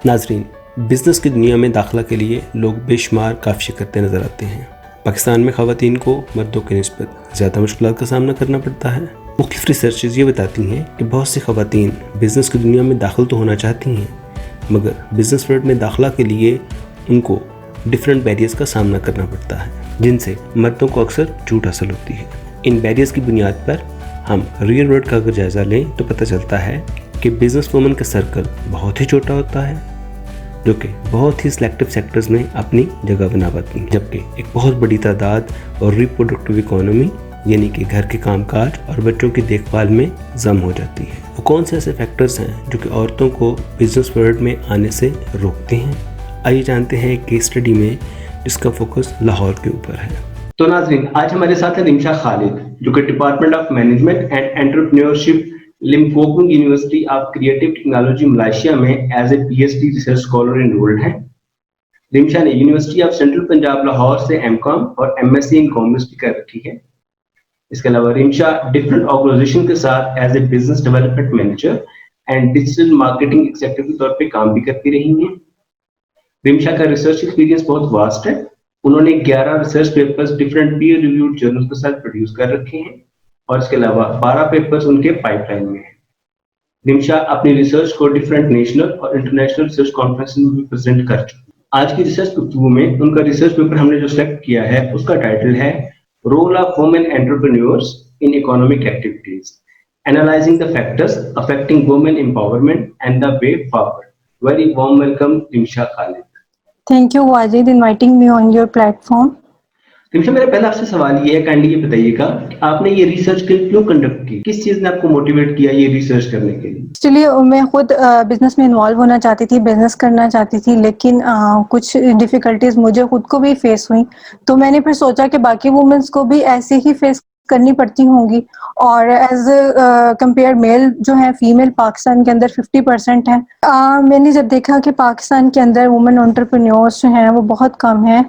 नाजरीन, बिज़नेस की दुनिया में दाखिला के लिए लोग बेशुमार काफ़िशें करते नज़र आते हैं। पाकिस्तान में ख़वातीन को मर्दों की निस्बत ज़्यादा मुश्किलात का सामना करना पड़ता है। मुख्तलिफ रिसर्चेज़ ये बताती हैं कि बहुत सी ख़वातीन बिज़नेस की दुनिया में दाखिल तो होना चाहती हैं, मगर बिज़नेस फील्ड में दाखिला के लिए उनको डिफरेंट बैरियर्स का सामना करना पड़ता है, जिनसे मर्दों को अक्सर छूट हासिल होती है। इन बैरियर्स की बुनियाद पर हम रियल वर्ल्ड का अगर जायज़ा लें तो पता चलता है कि बिज़नेस वूमन का सर्कल बहुत ही छोटा होता है, जो कि बहुत ही सिलेक्टिव सेक्टर्स में अपनी जगह बना पाती हैं, जबकि एक बहुत बड़ी तादाद और रिप्रोडक्टिव इकोनॉमी यानी कि घर के कामकाज और बच्चों की देखभाल में जम हो जाती है। वो कौन से ऐसे फैक्टर्स हैं जो कि औरतों को बिजनेस वर्ल्ड में आने से रोकते हैं? आइए जानते हैं एक केस स्टडी में जिसका फोकस लाहौर के ऊपर है। तो नाज़रीन, आज हमारे साथ है रिमशा खालिद, जो कि department of management and entrepreneurship Limkokwing University of Creative Technology Malaysia में as a PhD research scholar enrolled हैं। रिमशा ने University of Central Punjab Lahore से एमकॉम और एमएससी इन कॉमर्स भी कर रखी है। इसके अलावा रिमशा डिफरेंट ऑर्गेनाइजेशन के साथ as a business development manager and digital marketing executive के तौर पे काम भी करती रही हैं। रिमशा का रिसर्च एक्सपीरियंस बहुत वास्ट है। उन्होंने 11 research papers different peer reviewed journal के साथ प्रोड्यूस कर रखे हैं और इसके अलावा 12 पेपर्स उनके पाइपलाइन में हैं। रिमशा अपनी रिसर्च को डिफरेंट नेशनल और इंटरनेशनल रिसर्च कॉन्फ्रेंस में भी प्रेजेंट कर चुकी है। आज की रिसर्च गुफ्तगू में उनका रिसर्च पेपर हमने जो सेलेक्ट किया है उसका टाइटल है role of women entrepreneurs in economic activities, analysing the factors affecting women empowerment and the way forward. Very warm welcome Rimsha Khalid. Thank you, Wajid, inviting me on your platform. Rimsha, मेरा पहला आपसे सवाल ये है, काइंडली ये बताइएगा कि आपने ये रिसर्च क्यों कंडक्ट की, किस चीज ने आपको मोटिवेट किया ये रिसर्च करने के लिए? एक्चुअली मैं खुद बिजनेस में इन्वॉल्व होना चाहती थी, बिजनेस करना चाहती थी, लेकिन कुछ डिफिकल्टीज मुझे खुद को भी फेस हुई, तो मैंने फिर सोचा कि बाकी वुमेन्स को भी ऐसे ही फेस करनी पड़ती होंगी। और एज कंपेयर मेल जो है, फीमेल पाकिस्तान के अंदर 50% है। मैंने जब देखा कि पाकिस्तान के अंदर वुमेन एंटरप्रेन्योर्स जो हैं वो बहुत कम है,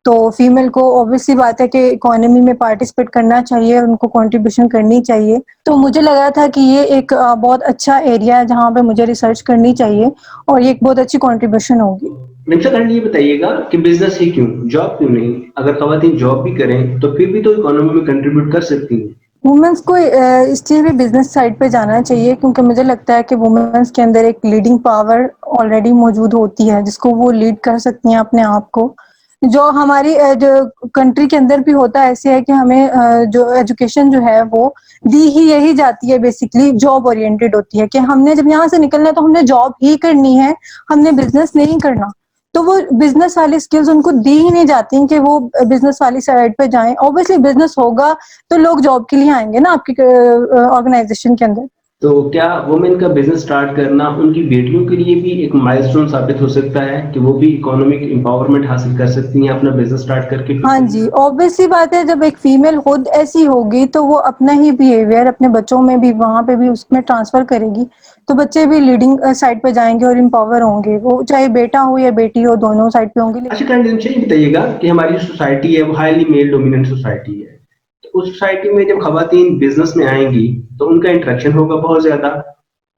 तो फीमेल को ऑब्वियसली बात है कि इकोनॉमी में पार्टिसिपेट करना चाहिए, उनको कंट्रीब्यूशन करनी चाहिए। तो मुझे लगा था कि ये एक बहुत अच्छा एरिया है जहाँ पे मुझे रिसर्च करनी चाहिए और ये एक बहुत अच्छी कंट्रीब्यूशन होगी। रिमशा, काइंडली ये बताइएगा कि बिजनेस ही क्यों, जॉब क्यों नहीं? अगर खवातीन जॉब भी करें तो फिर भी तो इकोनॉमी में कंट्रीब्यूट कर सकती हैं। वुमेन्स को इसलिए भी बिजनेस साइड पे जाना चाहिए क्योंकि मुझे लगता है कि वुमेन्स के अंदर एक लीडिंग पावर ऑलरेडी मौजूद होती है, जिसको वो लीड कर सकती हैं अपने आप को। जो हमारी जो कंट्री के अंदर भी होता है ऐसे है कि हमें जो एजुकेशन जो है वो दी ही यही जाती है, बेसिकली जॉब ओरिएंटेड होती है कि हमने जब यहाँ से निकलना है तो हमने जॉब ही करनी है, हमने बिजनेस नहीं करना। तो वो बिजनेस वाली स्किल्स उनको दी ही नहीं जाती कि वो बिजनेस वाली साइड पे जाएं। ऑब्वियसली बिजनेस होगा तो लोग जॉब के लिए आएंगे ना आपकी ऑर्गेनाइजेशन के अंदर। तो क्या वुमेन का बिजनेस स्टार्ट करना उनकी बेटियों के लिए भी एक माइलस्टोन साबित हो सकता है कि वो भी इकोनॉमिक एम्पावरमेंट हासिल कर सकती हैं अपना बिजनेस स्टार्ट करके? हाँ जी, ऑब्वियसली बात है, जब एक फीमेल खुद ऐसी होगी तो वो अपना ही बिहेवियर अपने बच्चों में भी वहां पे भी उसमें ट्रांसफर करेगी, तो बच्चे भी लीडिंग साइड पे जाएंगे और एम्पावर होंगे, वो चाहे बेटा हो या बेटी हो, दोनों साइड पे होंगे। अच्छा, काइंडली ये बताइएगा कि हमारी जो सोसाइटी है वो हाईली मेल डोमिनेंट सोसाइटी है, तो उस सोसाइटी में जब खवातीन बिजनेस में आएंगी तो उनका इंटरेक्शन होगा बहुत ज्यादा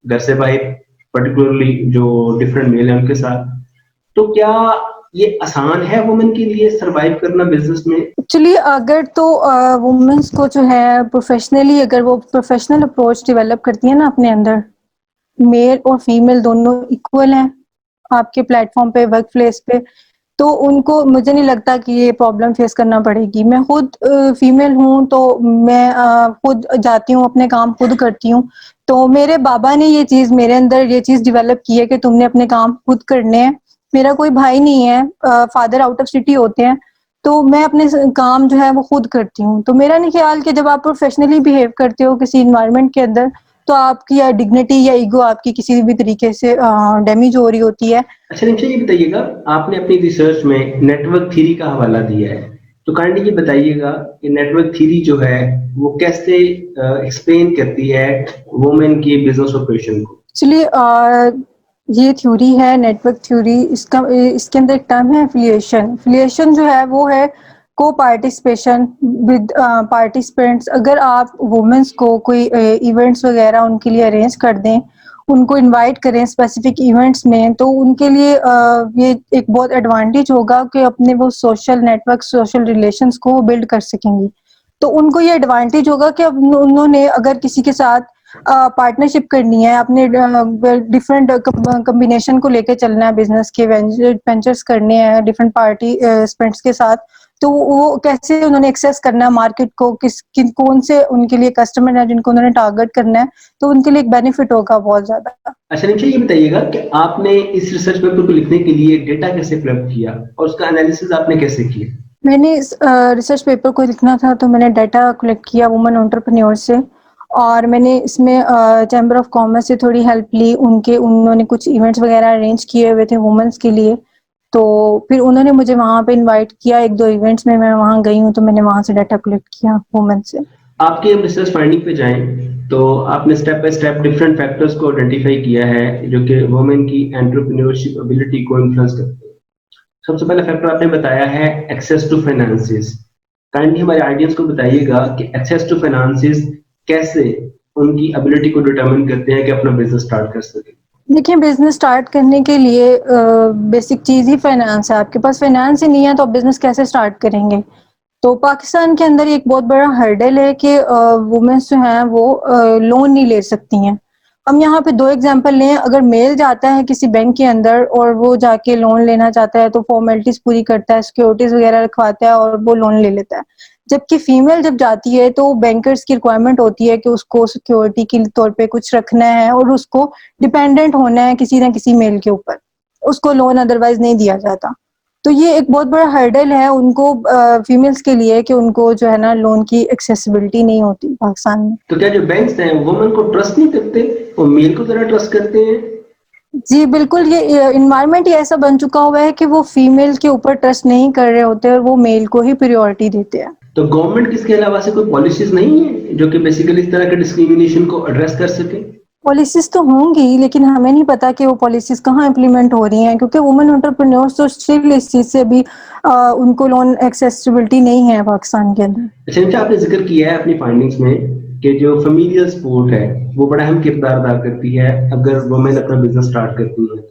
घर से बाहर, पर्टिकुलरली जो डिफरेंट मेल है उनके साथ। तो क्या ये आसान है वुमेन के लिए सरवाइव करना बिजनेस में? एक्चुअली अगर तो वुमेन्स को जो है प्रोफेशनली, अगर वो प्रोफेशनल अप्रोच डेवलप करती है ना अपने अंदर, मेल और फीमेल दोनों इक्वल हैं आपके प्लेटफॉर्म पे, वर्क प्लेस पे, तो उनको मुझे नहीं लगता कि ये प्रॉब्लम फेस करना पड़ेगी। मैं खुद फीमेल हूँ, तो मैं खुद जाती हूँ, अपने काम खुद करती हूँ। तो मेरे बाबा ने ये चीज मेरे अंदर ये चीज डेवलप की है कि तुमने अपने काम खुद करने हैं। मेरा कोई भाई नहीं है, फादर आउट ऑफ सिटी होते हैं, तो मैं अपने काम जो है वो खुद करती हूँ। तो मेरा नहीं ख्याल कि जब आप प्रोफेशनली बिहेव करते हो किसी इन्वायरमेंट के अंदर तो आपकी या डिग्निटी या ईगो आपकी किसी भी तरीके से डैमेज हो रही होती है। अच्छा निमिषा, ये बताइएगा, आपने अपनी रिसर्च में नेटवर्क थ्योरी का हवाला दिया है, तो काइंडली ये बताइएगा कि नेटवर्क थ्योरी जो है वो कैसे एक्सप्लेन करती है वुमेन की बिजनेस ऑपरेशन को? एक्चुअली ये थ्योरी है नेटवर्क थ्योरी, इसके अंदर एक टर्म है एफिलिएशन। एफिलिएशन जो है वो है को पार्टिसिपेशन विद पार्टिसिपेंट्स। अगर आप वुमेन्स को कोई इवेंट्स वगैरह उनके लिए अरेंज कर दें उनको इनवाइट करें स्पेसिफिक इवेंट्स में, तो उनके लिए ये एक बहुत एडवांटेज होगा कि अपने वो सोशल नेटवर्क, सोशल रिलेशंस को बिल्ड कर सकेंगी। तो उनको ये एडवांटेज होगा कि अब उन्होंने अगर किसी के साथ पार्टनरशिप करनी है, अपने डिफरेंट कॉम्बिनेशन को लेके चलना है, बिजनेस के वेंचर्स करने हैं डिफरेंट पार्टिसिपेंट्स के साथ, तो वो कैसे उन्होंने एक्सेस करना है मार्केट को, कौन से उनके लिए कस्टमर है जिनको उन्होंने टारगेट करना है, तो उनके लिए एक बेनिफिट होगा बहुत ज्यादा। अच्छा निशा, ये बताइएगा कि आपने इस रिसर्च पेपर को लिखने के लिए डेटा कैसे कलेक्ट किया और उसका एनालिसिस आपने कैसे किया? मैंने इस रिसर्च पेपर को लिखना था तो मैंने डाटा कलेक्ट किया वुमेन एंटरप्रेन्योर से, और मैंने इसमें चैम्बर ऑफ कॉमर्स से थोड़ी हेल्प ली, उन्होंने कुछ इवेंट्स वगैरह अरेंज किए हुए थे वुमेन्स के लिए, तो फिर उन्होंने मुझे वहाँ पे इनवाइट किया, 1-2 इवेंट्स में मैं वहाँ गई हूँ, तो मैंने वहाँ से डाटा कलेक्ट किया वुमेन से। आपके हम रिसर्च फाइंडिंग पे जाएं तो आपने step by step different factors को आइडेंटिफाई किया है जो कि वुमेन की एंटरप्रेन्योरशिप एबिलिटी को इन्फ्लुएंस करते हैं। सबसे पहला फैक्टर आपने बताया है एक्सेस टू फाइनेंसिस। काइंडली हमारे ऑडियंस को बताइएगा कि एक्सेस टू फाइनेंसिस कैसे उनकी एबिलिटी को डिटरमिन करते हैं कि अपना बिजनेस स्टार्ट कर सके। देखिए, बिजनेस स्टार्ट करने के लिए बेसिक चीज ही फाइनेंस है। आपके पास फाइनेंस ही नहीं है तो आप बिजनेस कैसे स्टार्ट करेंगे? तो पाकिस्तान के अंदर एक बहुत बड़ा हर्डल है कि वुमेन्स जो हैं वो लोन नहीं ले सकती हैं। हम यहाँ पे 2 एग्जांपल लें, अगर मेल जाता है किसी बैंक के अंदर और वो जाके लोन लेना चाहता है तो फॉर्मेलिटीज पूरी करता है, सिक्योरिटीज वगैरह रखवाता है और वो लोन ले लेता है। जबकि फीमेल जब जाती है तो बैंकर्स की रिक्वायरमेंट होती है कि उसको सिक्योरिटी के तौर पे कुछ रखना है और उसको डिपेंडेंट होना है किसी ना किसी मेल के ऊपर, उसको लोन अदरवाइज नहीं दिया जाता। तो ये एक बहुत बड़ा हर्डल है उनको फीमेल्स के लिए कि उनको जो है ना लोन की एक्सेसिबिलिटी नहीं होती पाकिस्तान में। तो क्या जो बैंक्स हैं वुमेन को ट्रस्ट नहीं करते, वो मेल को जरा ट्रस्ट करते हैं? जी बिल्कुल, ये इन्वायरमेंट ही ऐसा बन चुका हुआ है कि वो फीमेल के ऊपर ट्रस्ट नहीं कर रहे होते और वो मेल को ही प्रायोरिटी देते हैं। तो गवर्नमेंट की इसके अलावा से कोई पॉलिसीज नहीं है जो कि बेसिकली इस तरह के डिस्क्रिमिनेशन को एड्रेस कर सके? पॉलिसीज तो होंगी लेकिन हमें नहीं पता कि वो पॉलिसीज कहाँ इम्प्लीमेंट हो रही हैं, क्योंकि वुमेन एंटरप्रेन्योर्स तो स्टिल इस चीज से भी उनको लोन एक्सेसिबिलिटी नहीं है पाकिस्तान के अंदर। अच्छा निशा, आपने जिक्र किया है अपनी फाइंडिंग्स में कि जो फेमिलियल सपोर्ट है वो बड़ा अहम किरदार अदा करती है अगर वुमेन अपना बिजनेस स्टार्ट करती है।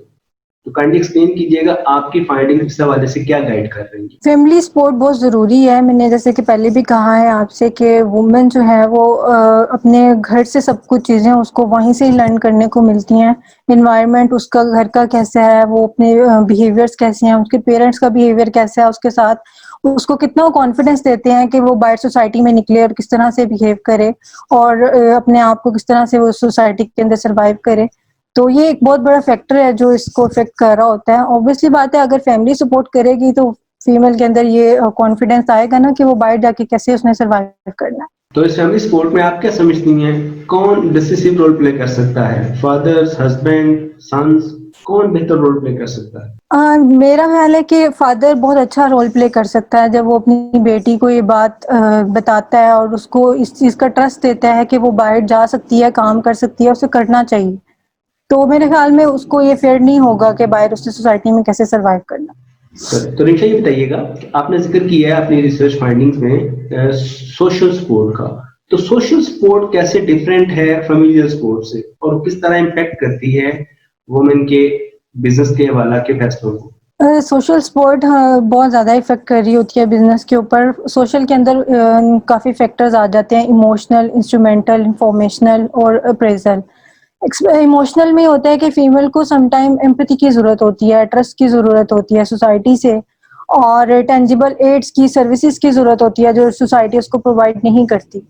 तो काइंडली एक्सप्लेन कीजिएगा आपकी फाइंडिंग इस हवाले से क्या गाइड कर रही है? फैमिली सपोर्ट बहुत ज़रूरी है। मैंने जैसे कि पहले भी कहा है आपसे कि वुमेन जो है वो अपने घर से सब कुछ चीज़ें उसको वहीं से ही लर्न करने को मिलती हैं। एनवायरनमेंट उसका घर का कैसा है, वो अपने बिहेवियर्स कैसे हैं, उसके पेरेंट्स का बिहेवियर कैसा है, उसके साथ उसको कितना कॉन्फिडेंस देते हैं कि वो बाहर सोसाइटी में निकले और किस तरह से बिहेव करे और अपने आप को किस तरह से वो सोसाइटी के अंदर सर्वाइव करे। तो ये एक बहुत बड़ा फैक्टर है जो इसको इफेक्ट कर रहा होता है। ऑब्वियसली बात है, अगर फैमिली सपोर्ट करेगी तो फीमेल के अंदर ये कॉन्फिडेंस आएगा ना कि वो बाहर जाके कैसे उसने सर्वाइव करना है। तो इस फैमिली सपोर्ट में आप क्या समझती हैं कौन डिसिसिव रोल प्ले कर सकता है? फादर्स, हस्बैंड, सन्स, कौन बेहतर रोल प्ले कर सकता है? मेरा ख्याल है कि फादर बहुत अच्छा रोल प्ले कर सकता है जब वो अपनी बेटी को ये बात बताता है और उसको इस चीज का ट्रस्ट देता है कि वो बाहर जा सकती है, काम कर सकती है, उसे करना चाहिए। तो मेरे ख्याल में उसको ये फेयर नहीं होगा कि बाहर उससे सोसाइटी में कैसे सर्वाइव करना। तो निशा ये बताइएगा कि आपने जिक्र किया है अपनी रिसर्च फाइंडिंग्स में सोशल सपोर्ट का, तो सोशल सपोर्ट कैसे डिफरेंट है फैमिलियल सपोर्ट से और किस तरह इम्पैक्ट करती है वुमेन के बिजनेस के हवाला के फैसलों को? सोशल सपोर्ट बहुत ज़्यादा इफेक्ट कर रही होती है बिजनेस के ऊपर। सोशल के अंदर काफ़ी फैक्टर्स आ जाते हैं, इमोशनल, इंस्ट्रूमेंटल, इंफॉर्मेशनल और अप्रेजल। इमोशनल में होता है कि फीमेल को समटाइम एम्पैथी की ज़रूरत होती है, ट्रस्ट की ज़रूरत होती है सोसाइटी से, और टेंजिबल एड्स की, सर्विसेज की ज़रूरत होती है जो सोसाइटी उसको प्रोवाइड नहीं करती।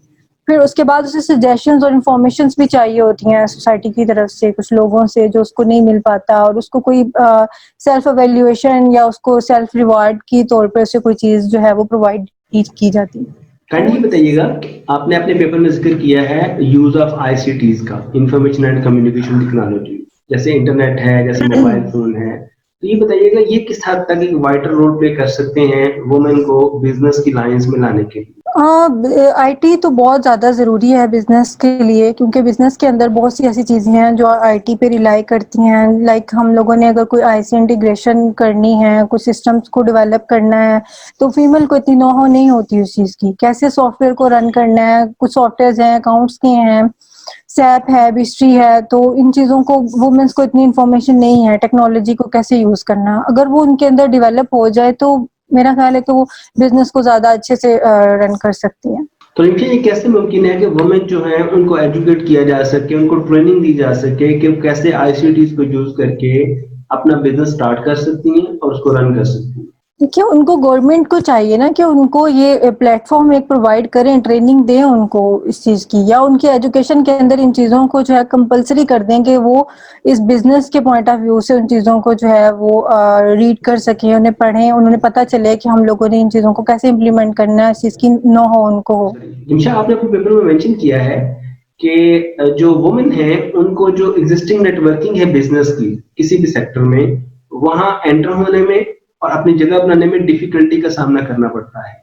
फिर उसके बाद उसे सजेशंस और इन्फॉर्मेशंस भी चाहिए होती हैं सोसाइटी की तरफ से, कुछ लोगों से जो उसको नहीं मिल पाता, और उसको कोई सेल्फ एवेल्युएशन या उसको सेल्फ रिवार्ड की तौर पे उसे कोई चीज़ जो है वो प्रोवाइड की जाती है। काइंडली बताइएगा, आपने अपने पेपर में जिक्र किया है यूज ऑफ आईसीटीज का, इंफॉर्मेशन एंड कम्युनिकेशन टेक्नोलॉजी, जैसे इंटरनेट है, जैसे मोबाइल फोन है। तो ये बताइएगा ये किस हद तक एक वाइटल रोल प्ले कर सकते हैं वुमेन को बिजनेस की लाइंस में लाने के लिए? आईटी तो बहुत ज़्यादा ज़रूरी है बिजनेस के लिए, क्योंकि बिजनेस के अंदर बहुत सी ऐसी चीज़ें हैं जो आईटी पे रिलाई करती हैं। लाइक हम लोगों ने अगर कोई आईसी इंटीग्रेशन करनी है, कुछ सिस्टम्स को डेवलप करना है, तो फीमेल को इतनी नॉलेज नहीं होती उस चीज़ की, कैसे सॉफ्टवेयर को रन करना है। कुछ सॉफ्टवेयर हैं, अकाउंट्स के हैं, सैप है, बिस्ट्री है, तो इन चीज़ों को वुमेन्स को इतनी इन्फॉर्मेशन नहीं है टेक्नोलॉजी को कैसे यूज़ करना। अगर वो उनके अंदर डेवलप हो जाए तो मेरा ख्याल है कि वो बिज़नेस को ज़्यादा अच्छे से रन कर सकती हैं। तो इनके ये कैसे मुमकिन है कि वुमेन जो है उनको एजुकेट किया जा सके, उनको ट्रेनिंग दी जा सके कि वो कैसे आईसीटीज को यूज करके अपना बिजनेस स्टार्ट कर सकती हैं और उसको रन कर सकती हैं? देखिए, उनको गवर्नमेंट को चाहिए ना कि उनको ये प्लेटफॉर्म एक प्रोवाइड करें, ट्रेनिंग दें उनको इस चीज़ की, या उनके एजुकेशन के अंदर इन चीज़ों को जो है कंपल्सरी कर दें कि वो इस बिजनेस के पॉइंट ऑफ व्यू से उन चीज़ों को जो है वो रीड कर सकें, उन्हें पढ़ें, उन्हें पता चले कि हम लोगों ने इन चीज़ों को कैसे इम्प्लीमेंट करना है, इस चीज़ की नो हो उनको हो। निमिषा, आपने अपने पेपर में मेंशन किया है कि जो वुमेन है उनको जो एग्जिस्टिंग नेटवर्किंग है बिजनेस की किसी भी सेक्टर में, वहां एंटर होने में और अपनी जगह बनाने में डिफिकल्टी का सामना करना पड़ता है।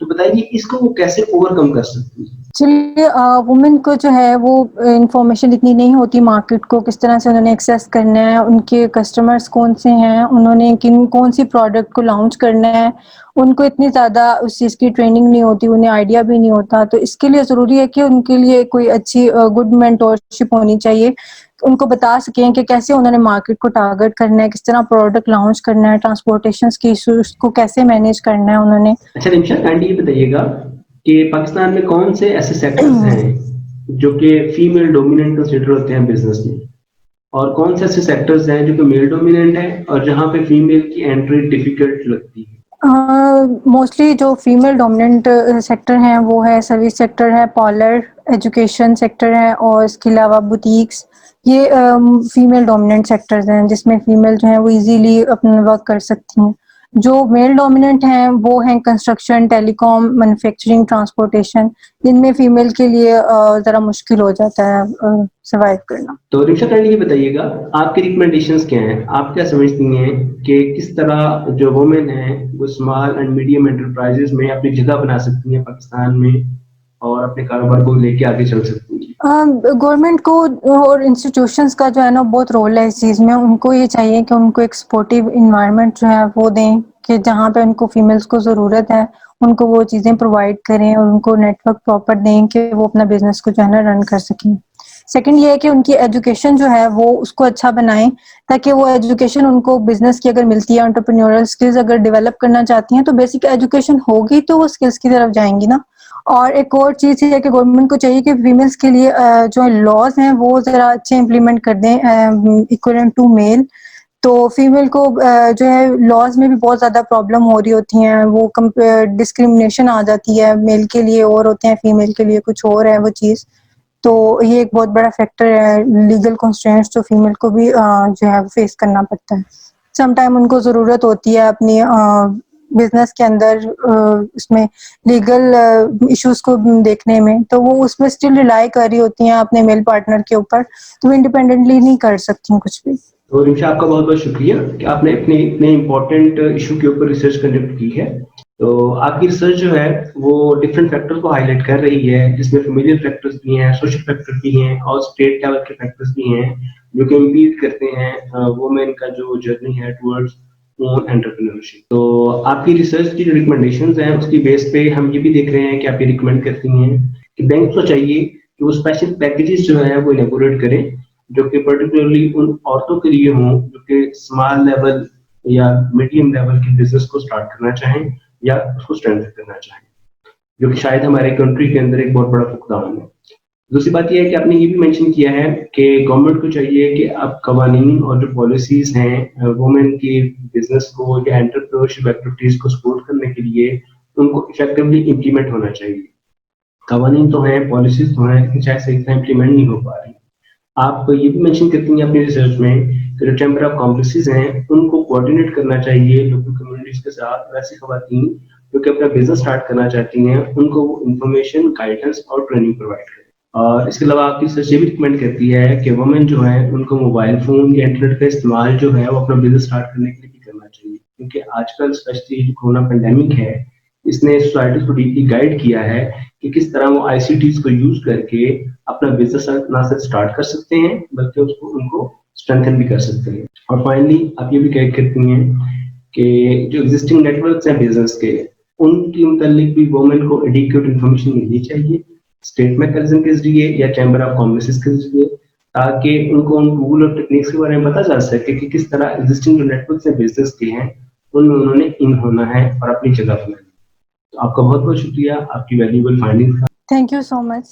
तो बताइए इसको वो कैसे ओवरकम कर सकती है? चलिए, वुमेन को जो है वो इंफॉर्मेशन इतनी नहीं होती मार्केट को किस तरह से उन्होंने एक्सेस करना है, उनके कस्टमर्स कौन से हैं, उन्होंने कौन सी प्रोडक्ट को लॉन्च करना है, उनको इतनी ज़्यादा उस चीज़ की ट्रेनिंग नहीं होती, उन्हें आइडिया भी नहीं होता। तो इसके लिए ज़रूरी है कि उनके लिए कोई अच्छी गुड मेंटोरशिप होनी चाहिए, उनको बता सकें कि कैसे उन्होंने मार्केट को टारगेट करना है, किस तरह प्रोडक्ट लॉन्च करना है, ट्रांसपोर्टेशन की इशूज को कैसे मैनेज करना है उन्होंने। अच्छा निमिषा, काइंडली ये बताइएगा कि पाकिस्तान में कौन से ऐसे सेक्टर्स हैं जो कि फीमेल डोमिनेंट कंसिडर होते हैं बिजनेस में, और कौन से ऐसे सेक्टर्स हैं जो कि मेल डोमिनेंट है और जहां पे फीमेल की एंट्री डिफिकल्ट लगती है? मोस्टली जो फीमेल डोमिनेंट सेक्टर हैं वो है सर्विस सेक्टर है, पार्लर, एजुकेशन सेक्टर है, और इसके अलावा बुटीक्स। ये फीमेल डोमिनेंट सेक्टर्स हैं जिसमें फीमेल जो है वो इजीली अपना वर्क कर सकती हैं। जो मेल डोमिनेंट हैं वो हैं कंस्ट्रक्शन, टेलीकॉम, मैन्युफैक्चरिंग, ट्रांसपोर्टेशन। इनमें फीमेल के लिए ज़रा मुश्किल हो जाता है सर्वाइव करना। तो रिक्शा, काइंडली ये बताइएगा आपकी रिकमेंडेशंस क्या हैं? आप क्या समझती हैं कि किस तरह जो वुमेन है वो स्मॉल एंड मीडियम एंटरप्राइजेस में अपनी जगह बना सकती हैं पाकिस्तान में और अपने कारोबार को लेके आगे चल सकती हैं? गवर्नमेंट को और इंस्टीट्यूशंस का जो है ना बहुत रोल है इस चीज़ में। उनको ये चाहिए कि उनको एक सपोर्टिव इन्वायरमेंट जो है वो दें कि जहाँ पे उनको फीमेल्स को ज़रूरत है उनको वो चीज़ें प्रोवाइड करें, और उनको नेटवर्क प्रॉपर दें कि वो अपना बिजनेस को जो है ना रन कर सकें। सेकंड ये है कि उनकी एजुकेशन जो है वो उसको अच्छा बनाएं, ताकि वो एजुकेशन उनको बिजनेस की अगर मिलती है, एंटरप्रेन्योरल स्किल्स अगर डेवलप करना चाहती हैं तो बेसिक एजुकेशन होगी तो वो स्किल्स की तरफ जाएंगी ना। और एक और चीज़ है कि गवर्नमेंट को चाहिए कि फीमेल्स के लिए जो लॉज हैं वो ज़रा अच्छे इम्प्लीमेंट कर दें इक्विवेलेंट टू मेल। तो फीमेल को जो है लॉज में भी बहुत ज़्यादा प्रॉब्लम हो रही होती हैं, वो डिस्क्रिमिनेशन आ जाती है, मेल के लिए और होते हैं, फीमेल के लिए कुछ और है वो चीज़। तो ये एक बहुत बड़ा फैक्टर है, लीगल कंस्ट्रेंट्स जो फीमेल को भी जो है फेस करना पड़ता है। सम टाइम उनको ज़रूरत होती है अपनी बिजनेस के अंदर उसमें लीगल इश्यूज को देखने में, तो वो उसमें स्टिल रिलाई कर रही होती हैं अपने मेल पार्टनर के ऊपर, तो वो इंडिपेंडेंटली नहीं कर सकती कुछ भी। तो रिक्शा, आपका बहुत बहुत शुक्रिया कि आपने अपने इतने इम्पोर्टेंट इशू के ऊपर रिसर्च कंडक्ट की है। तो आपकी रिसर्च जो है वो डिफरेंट फैक्टर्स को हाईलाइट कर रही है, जिसमें फेमिलियर फैक्टर्स भी हैं, सोशल फैक्टर्स भी हैं और स्टेट लेवल के फैक्टर्स भी हैं जो कि इम्पीड करते हैं वुमेन का जो जर्नी है टुवर्ड्स ओन एंटरप्रेन्योरशिप। तो आपकी रिसर्च की जो रिकमेंडेशंस हैं उसकी बेस पे हम ये भी देख रहे हैं कि आप ये रिकमेंड करती हैं कि बैंक को चाहिए कि वो स्पेशल पैकेजेस जो है वो इनैबोरेट करें जो कि पर्टिकुलरली उन औरतों के लिए हों जो कि स्मॉल लेवल या मीडियम लेवल के बिजनेस को स्टार्ट करना चाहें या उसको स्ट्रेंथन करना चाहें, जो कि शायद हमारे कंट्री के अंदर एक बहुत बड़ा फुकदान है। दूसरी बात यह है कि आपने ये भी मेंशन किया है कि गवर्नमेंट को चाहिए कि अब कवानीन और जो पॉलिसीज हैं वुमेन की बिजनेस को या एंटरप्रेन्योरशिप एक्टिविटीज को सपोर्ट करने के लिए उनको इफेक्टिवली इम्प्लीमेंट होना चाहिए। कवानीन तो हैं, पॉलिसीज तो हैं, लेकिन शायद सही से इम्प्लीमेंट नहीं हो पा रही। आप ये भी मेंशन करती हैं अपनी रिसर्च में कि जो चैम्बर ऑफ कॉमर्सेस हैं उनको कोऑर्डिनेट करना चाहिए लोकल कम्युनिटीज के साथ, वैसी खवातीन जो कि अपना बिजनेस स्टार्ट करना चाहती हैं उनको वो इंफॉर्मेशन, गाइडेंस और ट्रेनिंग प्रोवाइड करें। और इसके अलावा आपकी रिसर्च ये भी रिकमेंड करती है कि वुमेन जो है उनको मोबाइल फोन या इंटरनेट का इस्तेमाल जो है वो अपना बिजनेस स्टार्ट करने के लिए भी करना चाहिए, क्योंकि आजकल स्पेशली जो कोरोना पेंडेमिक है इसने सोसाइटी को डीपली गाइड किया है कि किस तरह वो आईसीटीज को यूज करके अपना बिजनेस ना सिर्फ स्टार्ट कर सकते हैं बल्कि उसको उनको स्ट्रेंथन भी कर सकते हैं। और फाइनली आप ये भी गाइड करती हैं कि जो एग्जिस्टिंग नेटवर्क्स हैं बिजनेस के, उनकी मुतालिक भी वुमेन को एडिक्वेट इन्फॉर्मेशन मिलनी चाहिए स्टेट मैकेनिज्म के जरिए या चैम्बर ऑफ कॉमर्स के जरिए, ताकि उनको उन टूल और टेक्निक्स के बारे में पता चल सके कि किस तरह एग्जिस्टिंग जो नेटवर्क से बिजनेस के हैं उनमें उन्होंने इन होना है और अपनी जगह बनानी है। तो आपका बहुत बहुत शुक्रिया आपकी वैल्यूएबल फाइंडिंग्स का। Thank you so much.